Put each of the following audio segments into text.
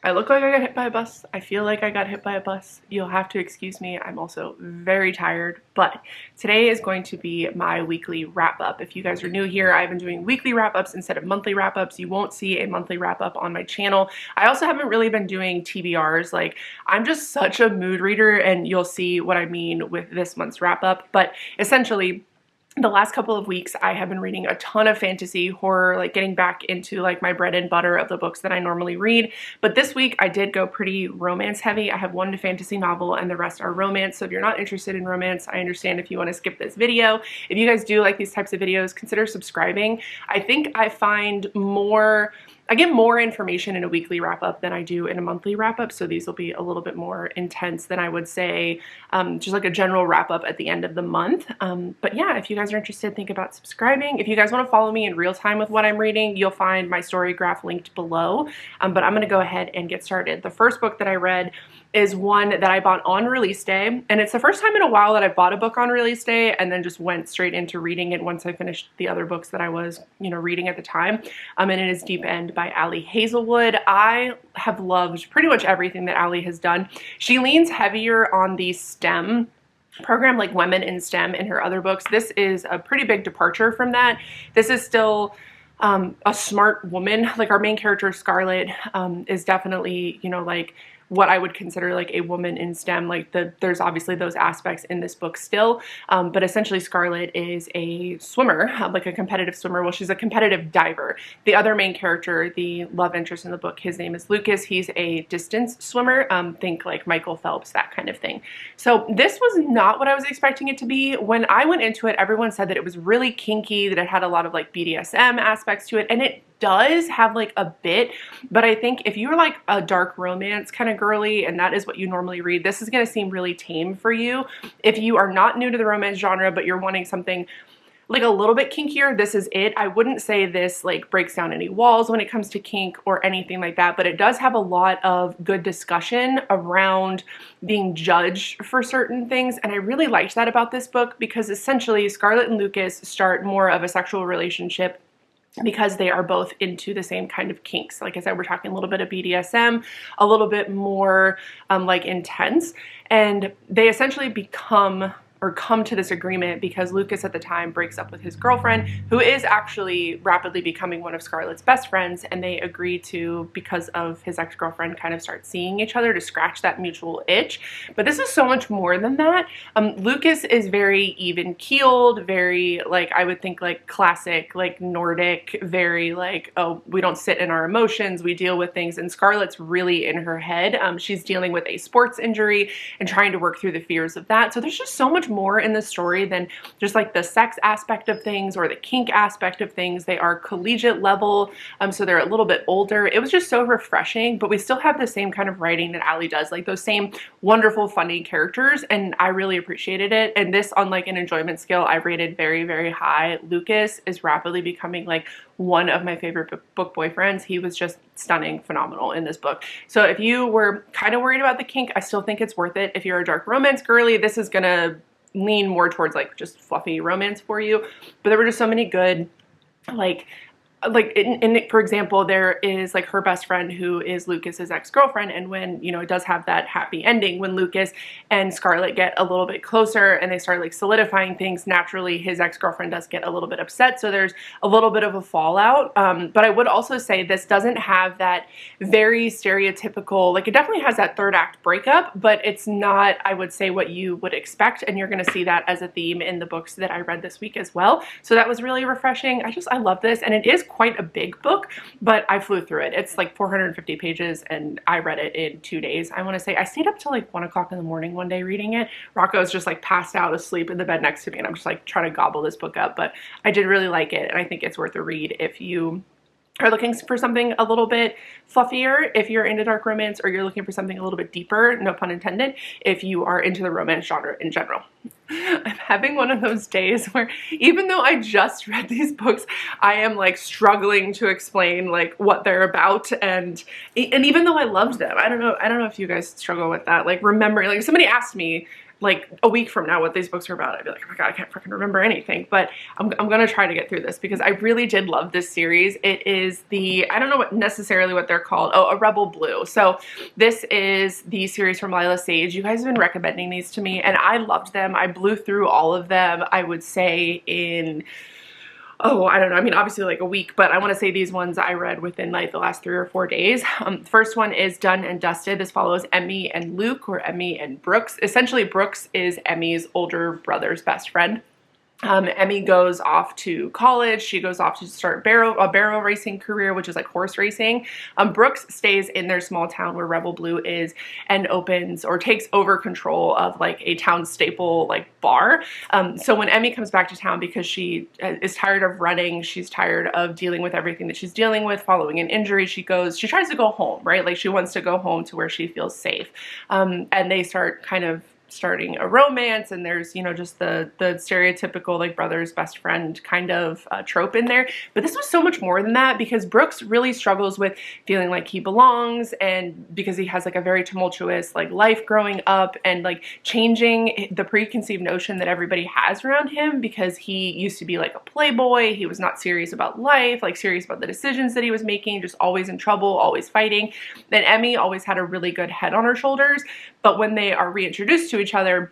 I look like I got hit by a bus. I feel like I got hit by a bus. You'll have to excuse me. I'm also very tired, but today is going to be my weekly wrap up. If you guys are new here, I've been doing weekly wrap ups instead of monthly wrap ups. You won't see a monthly wrap up on my channel. I also haven't really been doing TBRs. Like, I'm just such a mood reader, and you'll see what I mean with this month's wrap up. But essentially, the last couple of weeks I have been reading a ton of fantasy horror, like getting back into like my bread and butter of the books that I normally read. But this week I did go pretty romance heavy. I have one fantasy novel and the rest are romance. So if you're not interested in romance, I understand if you want to skip this video. If you guys do like these types of videos, consider subscribing. I think I get more information in a weekly wrap up than I do in a monthly wrap up. So these will be a little bit more intense than I would say just like a general wrap up at the end of the month. But yeah, if you guys are interested, think about subscribing. If you guys want to follow me in real time with what I'm reading, you'll find my story graph linked below. But I'm going to go ahead and get started. The first book that I read is one that I bought on release day, and it's the first time in a while that I bought a book on release day and then just went straight into reading it once I finished the other books that I was, reading at the time. And it is Deep End by Ali Hazelwood. I have loved pretty much everything that Ali has done. She leans heavier on the STEM program, like women in STEM, in her other books. This is a pretty big departure from that. This is still a smart woman. Like, our main character, Scarlett, is definitely, like what I would consider like a woman in STEM. Like, there's obviously those aspects in this book still, but essentially Scarlett is a swimmer, like a competitive swimmer. Well, she's a competitive diver. The other main character, the love interest in the book, his name is Lucas. He's a distance swimmer. Think like Michael Phelps, that kind of thing. So this was not what I was expecting it to be. When I went into it, everyone said that it was really kinky, that it had a lot of like BDSM aspects to it, and it does have like a bit, but I think if you're like a dark romance kind of girly and that is what you normally read, this is going to seem really tame for you. If you are not new to the romance genre but you're wanting something like a little bit kinkier, this is it. I wouldn't say this like breaks down any walls when it comes to kink or anything like that, but it does have a lot of good discussion around being judged for certain things, and I really liked that about this book because essentially Scarlett and Lucas start more of a sexual relationship because they are both into the same kind of kinks. Like I said, we're talking a little bit of BDSM, a little bit more like intense, and they essentially come to this agreement because Lucas at the time breaks up with his girlfriend, who is actually rapidly becoming one of Scarlett's best friends, and they agree to, because of his ex-girlfriend, kind of start seeing each other to scratch that mutual itch. But this is so much more than that. Lucas is very even-keeled, very, like, I would think like classic, like Nordic, very like, oh, we don't sit in our emotions, we deal with things, and Scarlett's really in her head. She's dealing with a sports injury and trying to work through the fears of that. So there's just so much more in the story than just like the sex aspect of things or the kink aspect of things. They are collegiate level, so they're a little bit older. It was just so refreshing, but we still have the same kind of writing that Ali does, like those same wonderful, funny characters, and I really appreciated it. And this, on like an enjoyment scale, I rated very, very high. Lucas is rapidly becoming like one of my favorite book boyfriends. He was just stunning, phenomenal in this book. So if you were kind of worried about the kink, I still think it's worth it. If you're a dark romance girly, this is gonna lean more towards like just fluffy romance for you. But there were just so many good, for example, there is like her best friend who is Lucas's ex-girlfriend, and when, it does have that happy ending, when Lucas and Scarlett get a little bit closer and they start like solidifying things, naturally his ex-girlfriend does get a little bit upset, so there's a little bit of a fallout. But I would also say this doesn't have that very stereotypical, like, it definitely has that third act breakup, but it's not, I would say, what you would expect, and you're going to see that as a theme in the books that I read this week as well. So that was really refreshing. I love this, and it is quite a big book, but I flew through it. It's like 450 pages and I read it in 2 days. I want to say I stayed up till like 1 o'clock in the morning one day reading it. Rocco's just like passed out asleep in the bed next to me, and I'm just like trying to gobble this book up, but I did really like it, and I think it's worth a read if you are looking for something a little bit fluffier, if you're into dark romance, or you're looking for something a little bit deeper, no pun intended, if you are into the romance genre in general. I'm having one of those days where even though I just read these books, I am like struggling to explain like what they're about, and even though I loved them, I don't know if you guys struggle with that. Like remembering, like if somebody asked me like a week from now what these books are about, I'd be like, oh my god, I can't freaking remember anything. But I'm gonna try to get through this because I really did love this series. It is the, I don't know what necessarily what they're called. Oh, A Rebel Blue. So this is the series from Lila Sage. You guys have been recommending these to me and I loved them. I blew through all of them, I would say in, oh, I don't know. I mean, obviously like a week, but I want to say these ones I read within like the last 3 or 4 days. First one is Done and Dusted. This follows Emmy and Luke, or Emmy and Brooks. Essentially, Brooks is Emmy's older brother's best friend. Emmy goes off to college. She goes off to start a barrel racing career, which is like horse racing. Brooks stays in their small town where Rebel Blue is and opens or takes over control of like a town staple like bar. So when Emmy comes back to town because she is tired of running, she's tired of dealing with everything that she's dealing with following an injury, she tries to go home, right? Like she wants to go home to where she feels safe. And they start kind of starting a romance, and there's, you know, just the stereotypical like brother's best friend kind of trope in there. But this was so much more than that, because Brooks really struggles with feeling like he belongs, and because he has like a very tumultuous like life growing up, and like changing the preconceived notion that everybody has around him, because he used to be like a playboy, he was not serious about life, like serious about the decisions that he was making, just always in trouble, always fighting. And Emmy always had a really good head on her shoulders, but when they are reintroduced to each other,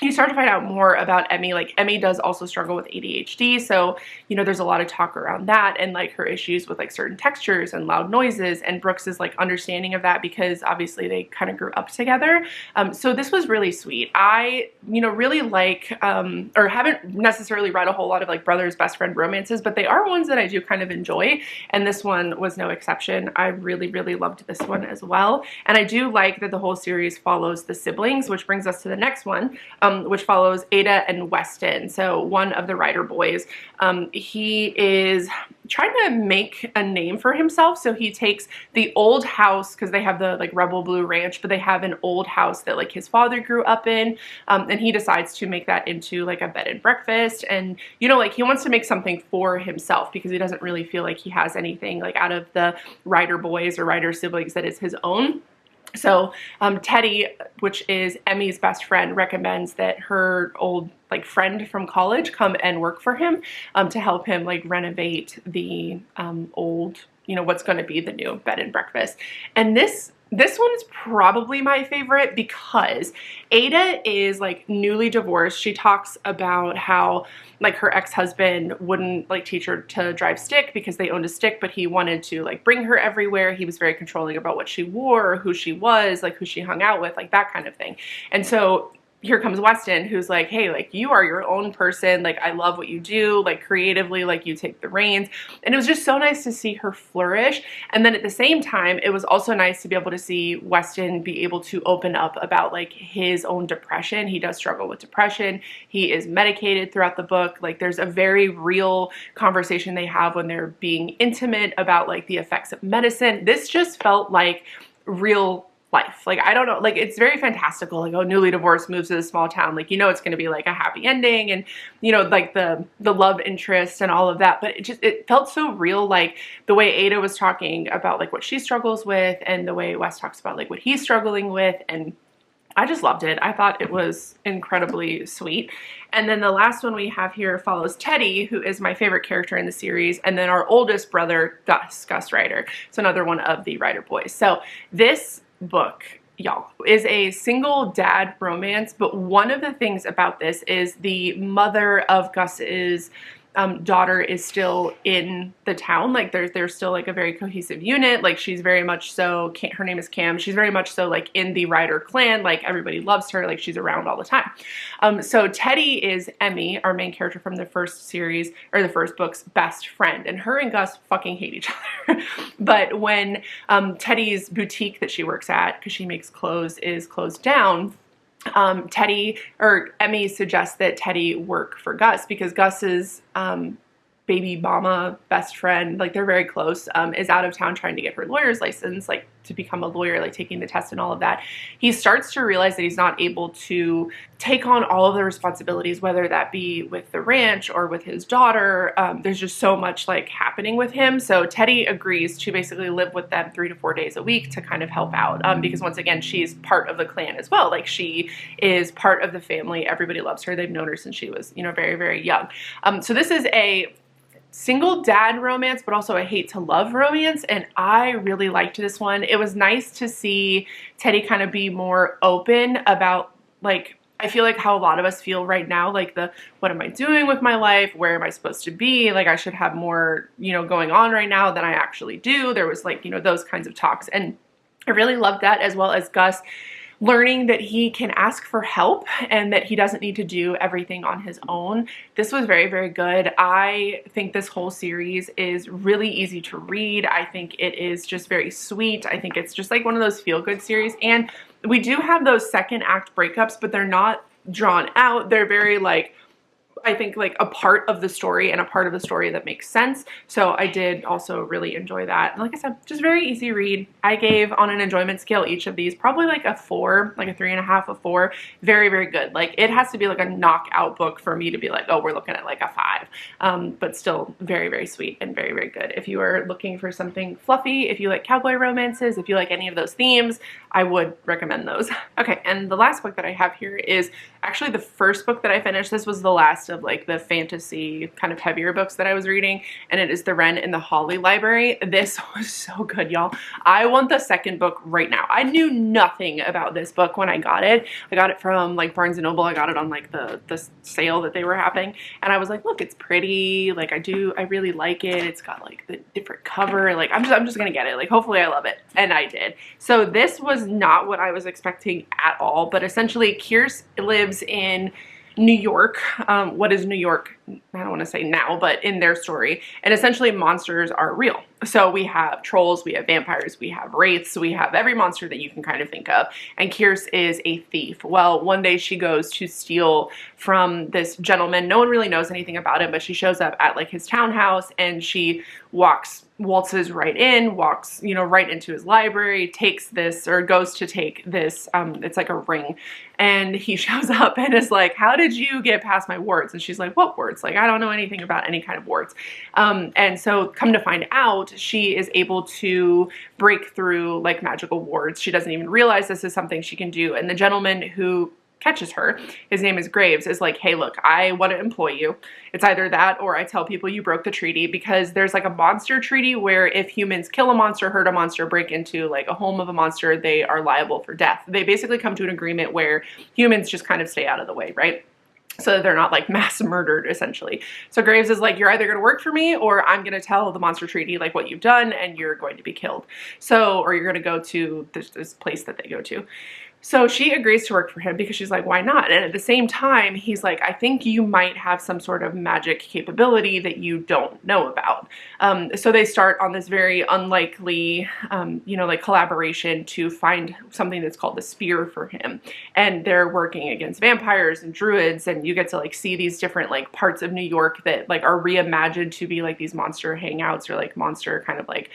you start to find out more about Emmy. Like Emmy does also struggle with ADHD, so you know there's a lot of talk around that, and like her issues with like certain textures and loud noises, and Brooks is like understanding of that because obviously they kind of grew up together. So this was really sweet. I, you know, really like or haven't necessarily read a whole lot of like brothers best friend romances, but they are ones that I do kind of enjoy, and this one was no exception. I really loved this one as well, and I do like that the whole series follows the siblings, which brings us to the next one, which follows Ada and Weston. So one of the Rider boys, he is trying to make a name for himself. So he takes the old house, because they have the like Rebel Blue Ranch, but they have an old house that like his father grew up in, and he decides to make that into like a bed and breakfast. And you know, like he wants to make something for himself because he doesn't really feel like he has anything like out of the Rider boys or Rider siblings that is his own. So Teddy, which is Emmy's best friend, recommends that her old like friend from college come and work for him to help him like renovate the old, you know, what's going to be the new bed and breakfast. And this one is probably my favorite because Ada is like newly divorced. She talks about how like her ex-husband wouldn't like teach her to drive stick because they owned a stick, but he wanted to like bring her everywhere. He was very controlling about what she wore, who she was, like who she hung out with, like that kind of thing. And so here comes Weston, who's like, hey, like you are your own person, like I love what you do, like creatively, like you take the reins. And it was just so nice to see her flourish. And then at the same time, it was also nice to be able to see Weston be able to open up about like his own depression. He does struggle with depression. He is medicated throughout the book. Like there's a very real conversation they have when they're being intimate about like the effects of medicine. This just felt like real life. Like, I don't know, like it's very fantastical, like, oh, newly divorced moves to a small town, like, you know, it's going to be like a happy ending, and you know, like the love interest and all of that, but it felt so real, like the way Ada was talking about like what she struggles with, and the way Wes talks about like what he's struggling with, and I just loved it. I thought it was incredibly sweet. And then the last one we have here follows Teddy, who is my favorite character in the series, and then our oldest brother, Gus Rider. So another one of the Rider boys. So this book, y'all, is a single dad romance, but one of the things about this is the mother of Gus's daughter is still in the town. Like they're still like a very cohesive unit. Like she's very much so, her name is Cam, she's very much so like in the Rider clan, like everybody loves her, like she's around all the time. So Teddy is Emmy, our main character from the first series, or the first book's best friend, and her and Gus fucking hate each other. But when Teddy's boutique that she works at, because she makes clothes, is closed down, Emmy suggests that Teddy work for Gus because Gus's baby mama best friend, like they're very close, is out of town trying to get her lawyer's license, like to become a lawyer, like taking the test and all of that. He starts to realize that he's not able to take on all of the responsibilities, whether that be with the ranch or with his daughter. There's just so much like happening with him. So Teddy agrees to basically live with them 3 to 4 days a week to kind of help out, because once again, she's part of the clan as well. Like she is part of the family. Everybody loves her. They've known her since she was, you know, very, very young. So this is a single dad romance, but also a hate to love romance, and I really liked this one. It was nice to see Teddy kind of be more open about, like, I feel like how a lot of us feel right now, like what am I doing with my life? Where am I supposed to be? Like I should have more, you know, going on right now than I actually do. There was like, you know, those kinds of talks, and I really loved that, as well as Gus learning that he can ask for help and that he doesn't need to do everything on his own. This was very, very good. I think this whole series is really easy to read. I think it is just very sweet. I think it's just like one of those feel-good series. And we do have those second act breakups, but they're not drawn out. They're very like, I think like a part of the story and a part of the story that makes sense. So I did also really enjoy that. And like I said, just very easy read. I gave on an enjoyment scale each of these probably like a 4, like a 3.5, a 4. Very, very good. Like it has to be like a knockout book for me to be like, oh, we're looking at like a 5. But still very, very sweet and very, very good. If you are looking for something fluffy, if you like cowboy romances, if you like any of those themes, I would recommend those. Okay, and the last book that I have here is actually the first book that I finished. This was the last of like the fantasy kind of heavier books that I was reading, and it is The Wren and the Holly Library. This was so good, y'all. I want the second book right now. I knew nothing about this book when I got it. I got it from like Barnes & Noble. I got it on like the sale that they were having, and I was like, look, it's pretty. Like I really like it. It's got like the different cover. Like I'm just gonna get it. Like hopefully I love it, and I did. So this was not what I was expecting at all, but essentially Kierce lives in New York. What is New York? I don't want to say now, but in their story. And essentially monsters are real. So we have trolls, we have vampires, we have wraiths, we have every monster that you can kind of think of. And Kierce is a thief. Well, one day she goes to steal from this gentleman. No one really knows anything about him, but she shows up at like his townhouse, and she waltzes right in, walks, you know, right into his library, takes this, or goes to take this, it's like a ring. And he shows up and is like, how did you get past my wards? And she's like, what wards? Like, I don't know anything about any kind of wards. And so come to find out, she is able to break through like magical wards. She doesn't even realize this is something she can do. And the gentleman who catches her, his name is Graves, is like, hey, look, I want to employ you. It's either that or I tell people you broke the treaty, because there's like a monster treaty where if humans kill a monster, hurt a monster, break into like a home of a monster, they are liable for death. They basically come to an agreement where humans just kind of stay out of the way, right? So that they're not like mass murdered essentially. So Graves is like, you're either going to work for me or I'm going to tell the monster treaty like what you've done and you're going to be killed. So, or you're going to go to this place that they go to. So she agrees to work for him because she's like, why not? And at the same time, he's like, I think you might have some sort of magic capability that you don't know about. So they start on this very unlikely, you know, like collaboration to find something that's called the spear for him. And they're working against vampires and druids, and you get to like see these different like parts of New York that like are reimagined to be like these monster hangouts or like monster kind of like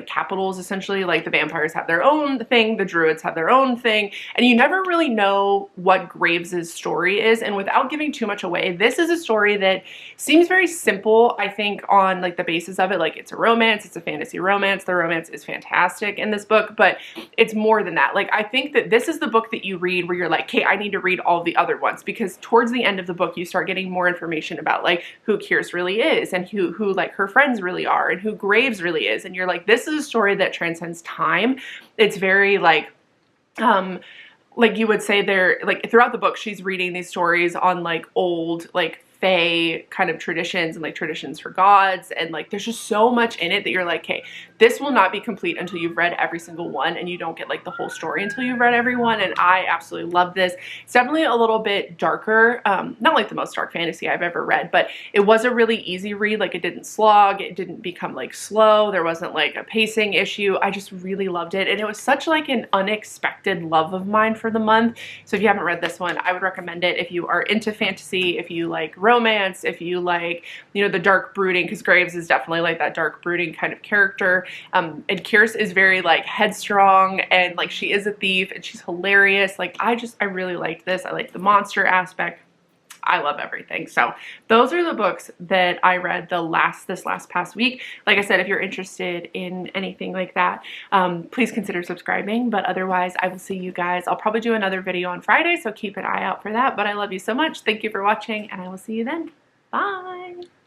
capitals essentially. Like the vampires have their own thing, the druids have their own thing. And you never really know what Graves's story is. And without giving too much away, this is a story that seems very simple, I think, on like the basis of it. Like it's a romance, it's a fantasy romance. The romance is fantastic in this book, but it's more than that. Like I think that this is the book that you read where you're like, okay, I need to read all the other ones, because towards the end of the book, you start getting more information about like who Kierce really is and who like her friends really are and who Graves really is. And you're like, this is a story that transcends time. It's very like you would say they're like throughout the book, she's reading these stories on like old, like fae kind of traditions and like traditions for gods, and like there's just so much in it that you're like, okay, this will not be complete until you've read every single one, and you don't get like the whole story until you've read every one. And I absolutely love this. It's definitely a little bit darker, not like the most dark fantasy I've ever read, but it was a really easy read. Like it didn't slog, it didn't become like slow, there wasn't like a pacing issue. I just really loved it, and it was such like an unexpected love of mine for the month. So if you haven't read this one, I would recommend it. If you are into fantasy, if you like romance, romance, if you like, you know, the dark brooding, because Graves is definitely like that dark brooding kind of character. And Kierce is very like headstrong, and like she is a thief and she's hilarious. Like I really liked this. I like the monster aspect. I love everything. So those are the books that I read this last past week. Like I said, if you're interested in anything like that, please consider subscribing. But otherwise, I will see you guys. I'll probably do another video on Friday, so keep an eye out for that. But I love you so much. Thank you for watching, and I will see you then. Bye.